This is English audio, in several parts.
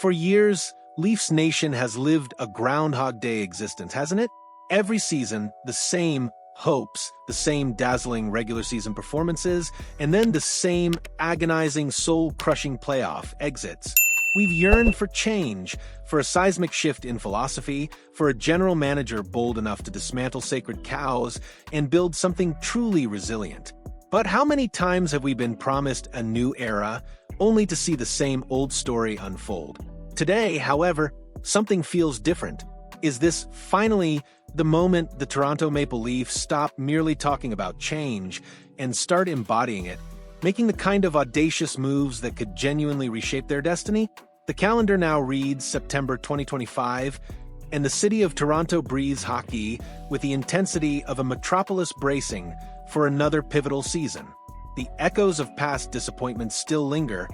For years, Leafs Nation has lived a Groundhog Day existence, hasn't it? Every season, the same hopes, the same dazzling regular season performances, and then the same agonizing, soul-crushing playoff exits. We've yearned for change, for a seismic shift in philosophy, for a general manager bold enough to dismantle sacred cows and build something truly resilient. But how many times have we been promised a new era, only to see the same old story unfold? Today, however, something feels different. Is this finally the moment the Toronto Maple Leafs stop merely talking about change and start embodying it, making the kind of audacious moves that could genuinely reshape their destiny? The calendar now reads September 2025, and the city of Toronto breathes hockey with the intensity of a metropolis bracing for another pivotal season. The echoes of past disappointments still linger,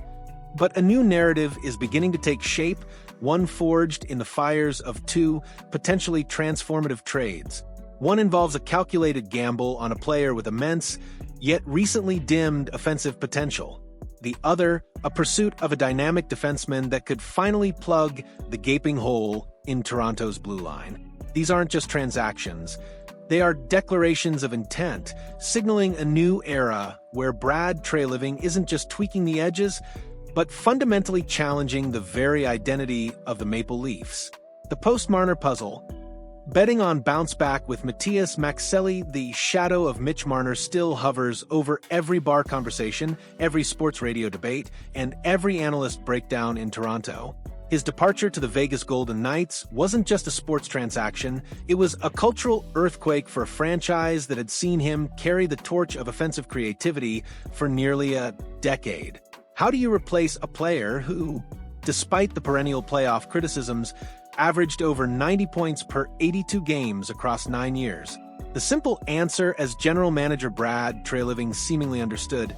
but a new narrative is beginning to take shape, one forged in the fires of two potentially transformative trades. One involves a calculated gamble on a player with immense, yet recently dimmed offensive potential. The other, a pursuit of a dynamic defenseman that could finally plug the gaping hole in Toronto's blue line. These aren't just transactions. They are declarations of intent, signaling a new era where Brad Treliving isn't just tweaking the edges, but fundamentally challenging the very identity of the Maple Leafs. The post-Marner puzzle. Betting on bounce back with Matias Maccelli, the shadow of Mitch Marner still hovers over every bar conversation, every sports radio debate, and every analyst breakdown in Toronto. His departure to the Vegas Golden Knights wasn't just a sports transaction, it was a cultural earthquake for a franchise that had seen him carry the torch of offensive creativity for nearly a decade. How do you replace a player who, despite the perennial playoff criticisms, averaged over 90 points per 82 games across 9 years? The simple answer, as general manager Brad Treliving seemingly understood,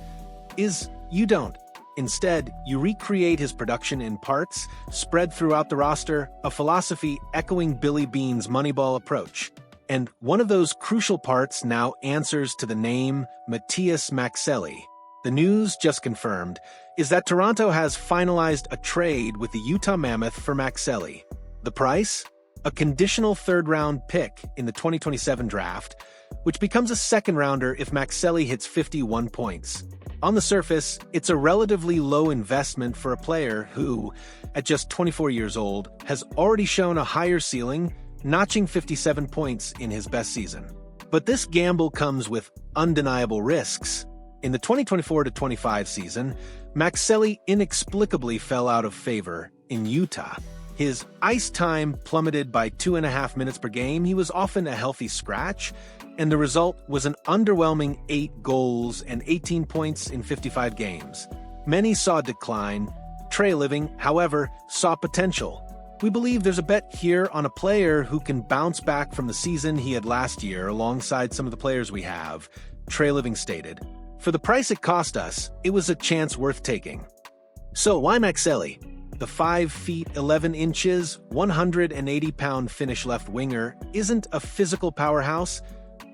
is you don't. Instead, you recreate his production in parts, spread throughout the roster, a philosophy echoing Billy Beane's Moneyball approach. And one of those crucial parts now answers to the name Matias Maccelli. The news, just confirmed, is that Toronto has finalized a trade with the Utah Mammoth for Maxelli. The price? A conditional third-round pick in the 2027 draft, which becomes a second-rounder if Maxelli hits 51 points. On the surface, it's a relatively low investment for a player who, at just 24 years old, has already shown a higher ceiling, notching 57 points in his best season. But this gamble comes with undeniable risks. In the 2024-25 season, Maxelli inexplicably fell out of favor in Utah. His ice time plummeted by 2.5 minutes per game. He was often a healthy scratch, and the result was an underwhelming 8 goals and 18 points in 55 games. Many saw decline. Treliving, however, saw potential. We believe there's a bet here on a player who can bounce back from the season he had last year alongside some of the players we have, Treliving stated. For the price it cost us, it was a chance worth taking. So why Maxelli? The 5 feet 11 inches, 180-pound Finnish left winger isn't a physical powerhouse,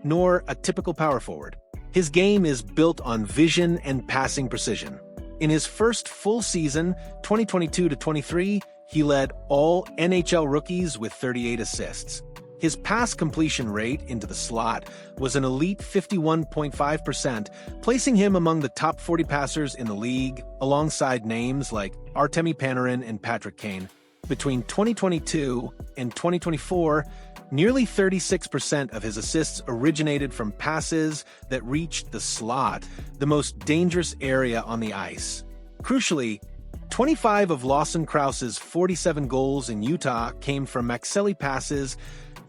nor a typical power forward. His game is built on vision and passing precision. In his first full season, 2022-23, he led all NHL rookies with 38 assists. His pass completion rate into the slot was an elite 51.5%, placing him among the top 40 passers in the league, alongside names like Artemi Panarin and Patrick Kane. Between 2022 and 2024, nearly 36% of his assists originated from passes that reached the slot, the most dangerous area on the ice. Crucially, 25 of Lawson Krause's 47 goals in Utah came from Maxelli passes,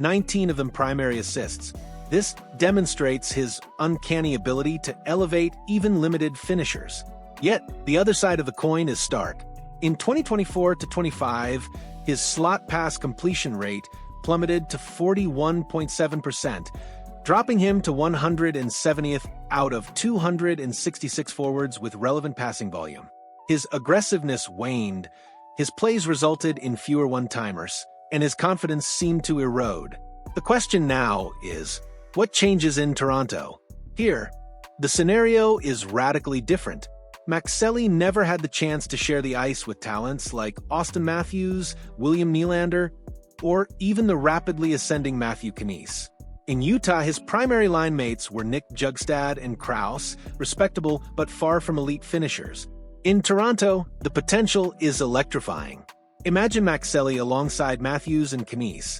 19 of them primary assists. This demonstrates his uncanny ability to elevate even limited finishers. Yet, the other side of the coin is stark. In 2024-25, his slot pass completion rate plummeted to 41.7%, dropping him to 170th out of 266 forwards with relevant passing volume. His aggressiveness waned, his plays resulted in fewer one-timers, and his confidence seemed to erode. The question now is, what changes in Toronto? Here, the scenario is radically different. Maxelli never had the chance to share the ice with talents like Austin Matthews, William Nylander, or even the rapidly ascending Matthew Knies. In Utah, his primary line mates were Nick Jugstad and Krause, respectable but far from elite finishers. In Toronto, the potential is electrifying. Imagine Maxelli alongside Matthews and Knies.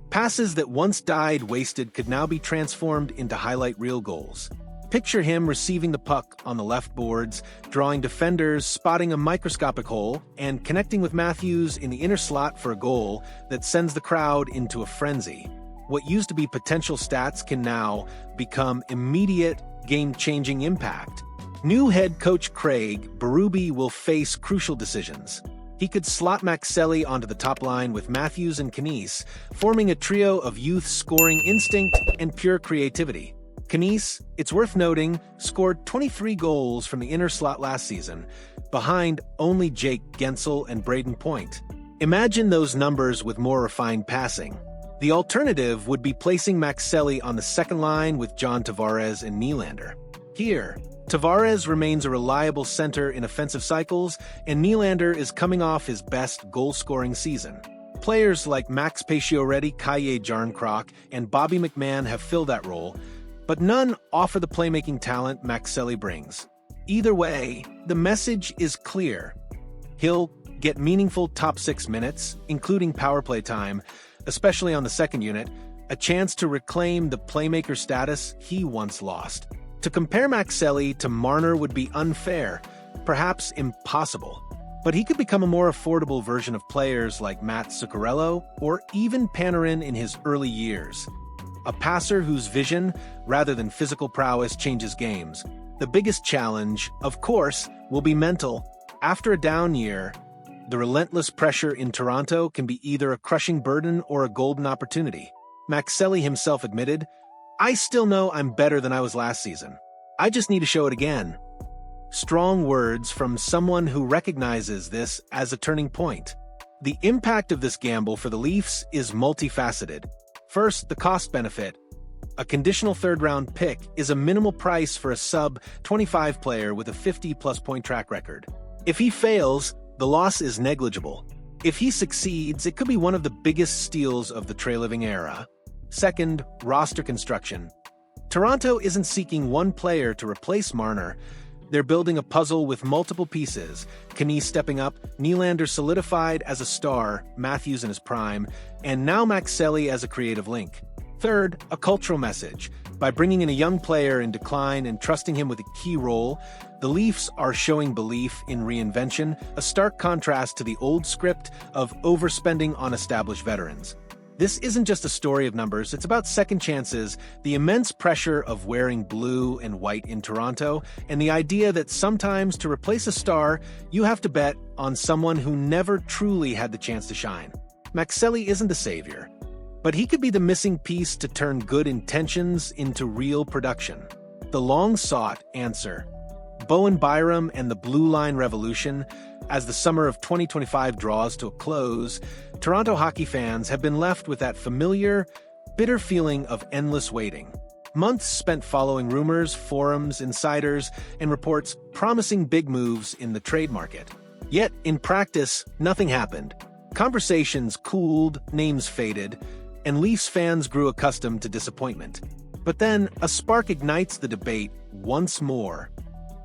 Passes that once died wasted could now be transformed into highlight reel goals. Picture him receiving the puck on the left boards, drawing defenders, spotting a microscopic hole, and connecting with Matthews in the inner slot for a goal that sends the crowd into a frenzy. What used to be potential stats can now become immediate, game-changing impact. New head coach Craig Berube will face crucial decisions. He could slot Maxelli onto the top line with Matthews and Knies, forming a trio of youth scoring instinct and pure creativity. Knies, it's worth noting, scored 23 goals from the inner slot last season, behind only Jake Gensel and Braden Point. Imagine those numbers with more refined passing. The alternative would be placing Maxelli on the second line with John Tavares and Nylander. Here, Tavares remains a reliable center in offensive cycles, and Nylander is coming off his best goal-scoring season. Players like Max Pacioretty, Kaye Jarnkrok, and Bobby McMahon have filled that role, but none offer the playmaking talent Maxelli brings. Either way, the message is clear. He'll get meaningful top 6 minutes, including power play time, especially on the second unit, a chance to reclaim the playmaker status he once lost. To compare Maxelli to Marner would be unfair, perhaps impossible, but he could become a more affordable version of players like Matt Zuccarello or even Panarin in his early years. A passer whose vision, rather than physical prowess, changes games. The biggest challenge, of course, will be mental. After a down year, the relentless pressure in Toronto can be either a crushing burden or a golden opportunity. Maxelli himself admitted, "I still know I'm better than I was last season. I just need to show it again." Strong words from someone who recognizes this as a turning point. The impact of this gamble for the Leafs is multifaceted. First, the cost benefit. A conditional third-round pick is a minimal price for a sub-25 player with a 50-plus point track record. If he fails, the loss is negligible. If he succeeds, it could be one of the biggest steals of the Treliving era. Second, roster construction. Toronto isn't seeking one player to replace Marner. They're building a puzzle with multiple pieces. Knies stepping up, Nylander solidified as a star, Matthews in his prime, and now Maxelli as a creative link. Third, a cultural message. By bringing in a young player in decline and trusting him with a key role, the Leafs are showing belief in reinvention, a stark contrast to the old script of overspending on established veterans. This isn't just a story of numbers, it's about second chances, the immense pressure of wearing blue and white in Toronto, and the idea that sometimes to replace a star, you have to bet on someone who never truly had the chance to shine. Maxelli isn't the savior, but he could be the missing piece to turn good intentions into real production. The long-sought answer. Bowen Byram and the Blue Line Revolution. As the summer of 2025 draws to a close, Toronto hockey fans have been left with that familiar, bitter feeling of endless waiting. Months spent following rumors, forums, insiders, and reports promising big moves in the trade market. Yet, in practice, nothing happened. Conversations cooled, names faded, and Leafs fans grew accustomed to disappointment. But then, a spark ignites the debate once more.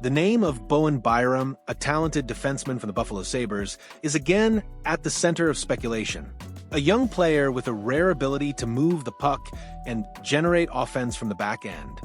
The name of Bowen Byram, a talented defenseman from the Buffalo Sabres, is again at the center of speculation. A young player with a rare ability to move the puck and generate offense from the back end.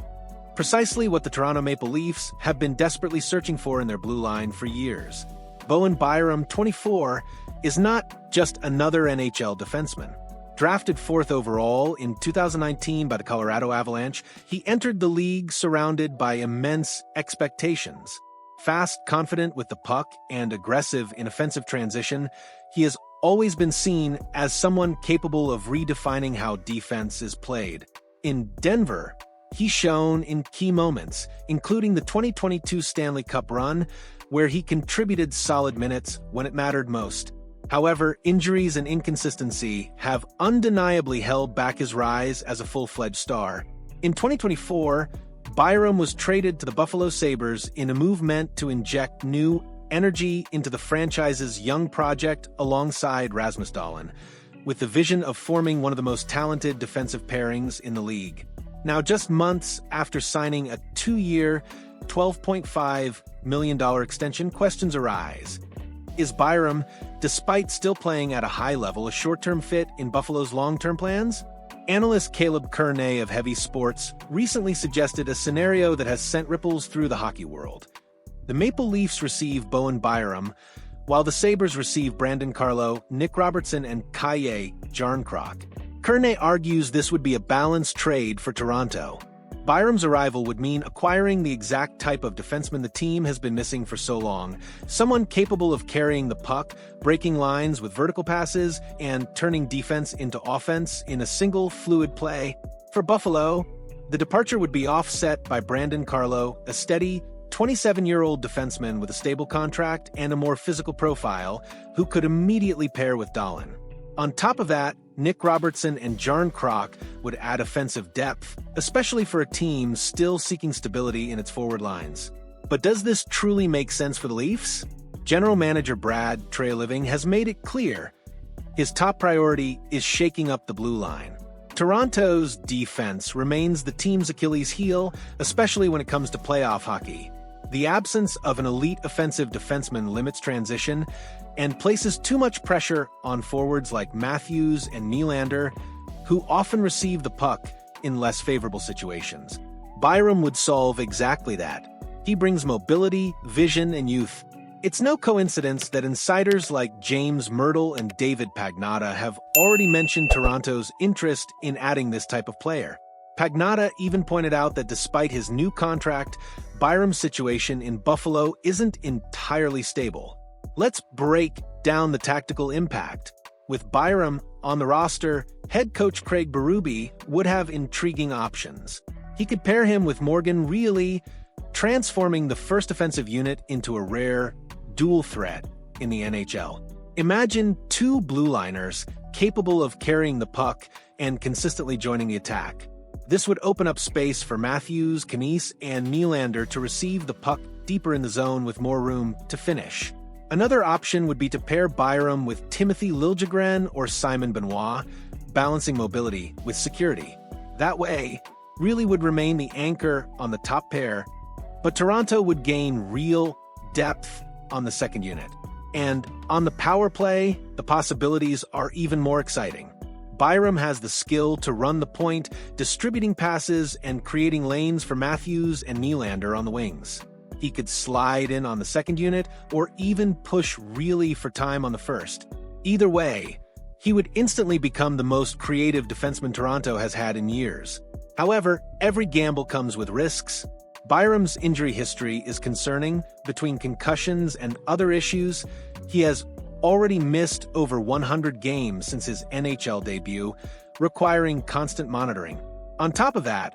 Precisely what the Toronto Maple Leafs have been desperately searching for in their blue line for years. Bowen Byram, 24, is not just another NHL defenseman. Drafted 4th overall in 2019 by the Colorado Avalanche, he entered the league surrounded by immense expectations. Fast, confident with the puck, and aggressive in offensive transition, he has always been seen as someone capable of redefining how defense is played. In Denver, he shone in key moments, including the 2022 Stanley Cup run, where he contributed solid minutes when it mattered most. However, injuries and inconsistency have undeniably held back his rise as a full-fledged star. In 2024, Byram was traded to the Buffalo Sabres in a move meant to inject new energy into the franchise's young project alongside Rasmus Dahlin, with the vision of forming one of the most talented defensive pairings in the league. Now, just months after signing a 2-year, $12.5 million extension, questions arise. Is Byram, despite still playing at a high level, a short-term fit in Buffalo's long-term plans? Analyst Caleb Kearney of Heavy Sports recently suggested a scenario that has sent ripples through the hockey world. The Maple Leafs receive Bowen Byram, while the Sabres receive Brandon Carlo, Nick Robertson, and Kaye Jarnkrok. Kearney argues this would be a balanced trade for Toronto. Byram's arrival would mean acquiring the exact type of defenseman the team has been missing for so long, someone capable of carrying the puck, breaking lines with vertical passes, and turning defense into offense in a single, fluid play. For Buffalo, the departure would be offset by Brandon Carlo, a steady, 27-year-old defenseman with a stable contract and a more physical profile, who could immediately pair with Dahlin. On top of that, Nick Robertson and Jarnkrok would add offensive depth, especially for a team still seeking stability in its forward lines. But does this truly make sense for the Leafs? General Manager Brad Treliving has made it clear his top priority is shaking up the blue line. Toronto's defense remains the team's Achilles heel, especially when it comes to playoff hockey. The absence of an elite offensive defenseman limits transition and places too much pressure on forwards like Matthews and Nylander, who often receive the puck in less favorable situations. Byram would solve exactly that. He brings mobility, vision, and youth. It's no coincidence that insiders like James Myrtle and David Pagnotta have already mentioned Toronto's interest in adding this type of player. Pagnotta even pointed out that despite his new contract, Byram's situation in Buffalo isn't entirely stable. Let's break down the tactical impact. With Byram on the roster, head coach Craig Berube would have intriguing options. He could pair him with Morgan Rielly, transforming the first offensive unit into a rare dual threat in the NHL. Imagine two blue liners capable of carrying the puck and consistently joining the attack. This would open up space for Matthews, Knies, and Nylander to receive the puck deeper in the zone with more room to finish. Another option would be to pair Byram with Timothy Liljegren or Simon Benoit, balancing mobility with security. That way, Rielly would remain the anchor on the top pair, but Toronto would gain real depth on the second unit. And on the power play, the possibilities are even more exciting. Byram has the skill to run the point, distributing passes and creating lanes for Matthews and Nylander on the wings. He could slide in on the second unit or even push Rielly for time on the first. Either way, he would instantly become the most creative defenseman Toronto has had in years. However, every gamble comes with risks. Byram's injury history is concerning. Between concussions and other issues, he has already missed over 100 games since his NHL debut, requiring constant monitoring. On top of that,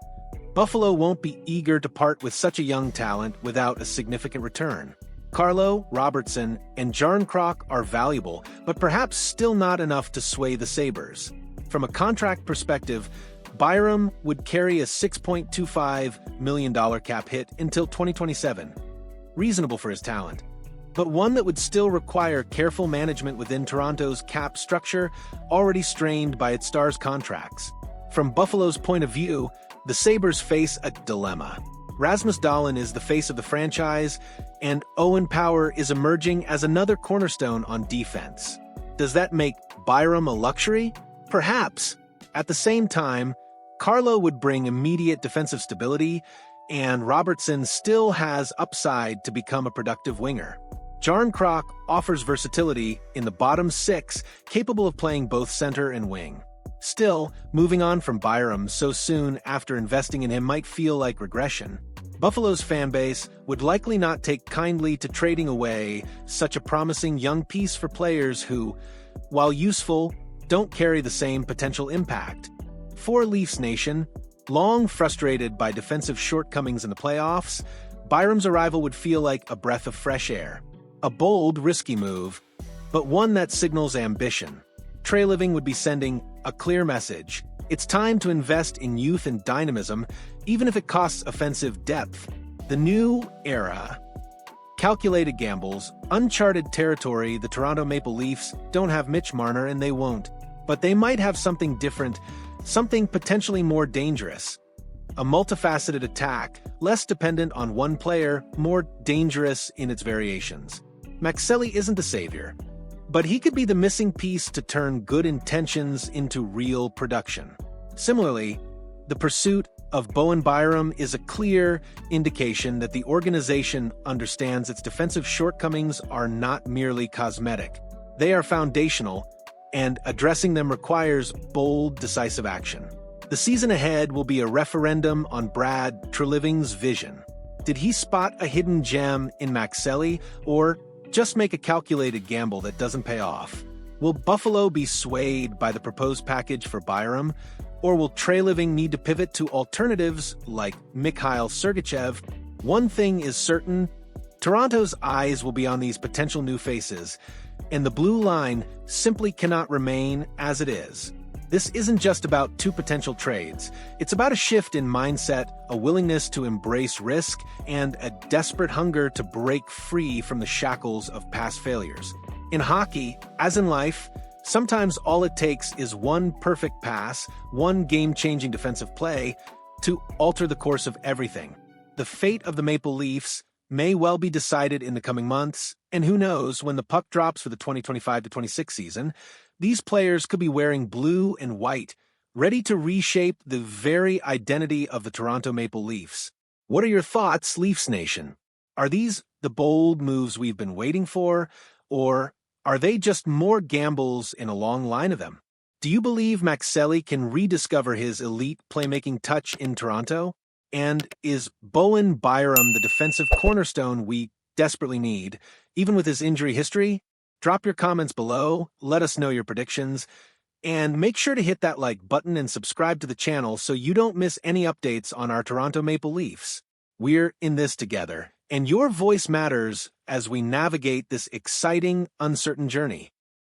Buffalo won't be eager to part with such a young talent without a significant return. Carlo, Robertson, and Jarnkrok are valuable, but perhaps still not enough to sway the Sabres. From a contract perspective, Byram would carry a $6.25 million cap hit until 2027. Reasonable for his talent, but one that would still require careful management within Toronto's cap structure, already strained by its stars' contracts. From Buffalo's point of view, the Sabres face a dilemma. Rasmus Dahlin is the face of the franchise, and Owen Power is emerging as another cornerstone on defense. Does that make Byram a luxury? Perhaps. At the same time, Carlo would bring immediate defensive stability, and Robertson still has upside to become a productive winger. Jarnkrok offers versatility in the bottom six, capable of playing both center and wing. Still, moving on from Byram so soon after investing in him might feel like regression. Buffalo's fanbase would likely not take kindly to trading away such a promising young piece for players who, while useful, don't carry the same potential impact. For Leafs Nation, long frustrated by defensive shortcomings in the playoffs, Byram's arrival would feel like a breath of fresh air. A bold, risky move, but one that signals ambition. Treliving would be sending a clear message. It's time to invest in youth and dynamism even if it costs offensive depth. The new era. Calculated gambles, uncharted territory. The Toronto Maple Leafs don't have Mitch Marner and they won't. But they might have something different, something potentially more dangerous. A multifaceted attack, less dependent on one player, more dangerous in its variations. Maxelli isn't the savior, but he could be the missing piece to turn good intentions into real production. Similarly, the pursuit of Bowen Byram is a clear indication that the organization understands its defensive shortcomings are not merely cosmetic. They are foundational, and addressing them requires bold, decisive action. The season ahead will be a referendum on Brad Treliving's vision. Did he spot a hidden gem in Maxelli, or just make a calculated gamble that doesn't pay off? Will Buffalo be swayed by the proposed package for Byram, or will Treliving need to pivot to alternatives like Mikhail Sergachev? One thing is certain, Toronto's eyes will be on these potential new faces, and the blue line simply cannot remain as it is. This isn't just about two potential trades. It's about a shift in mindset, a willingness to embrace risk, and a desperate hunger to break free from the shackles of past failures. In hockey, as in life, sometimes all it takes is one perfect pass, one game-changing defensive play, to alter the course of everything. The fate of the Maple Leafs may well be decided in the coming months, and who knows, when the puck drops for the 2025-26 season, these players could be wearing blue and white, ready to reshape the very identity of the Toronto Maple Leafs. What are your thoughts, Leafs Nation? Are these the bold moves we've been waiting for, or are they just more gambles in a long line of them? Do you believe Maxelli can rediscover his elite playmaking touch in Toronto? And is Bowen Byram the defensive cornerstone we desperately need, even with his injury history? Drop your comments below, let us know your predictions, and make sure to hit that like button and subscribe to the channel so you don't miss any updates on our Toronto Maple Leafs. We're in this together, and your voice matters as we navigate this exciting, uncertain journey.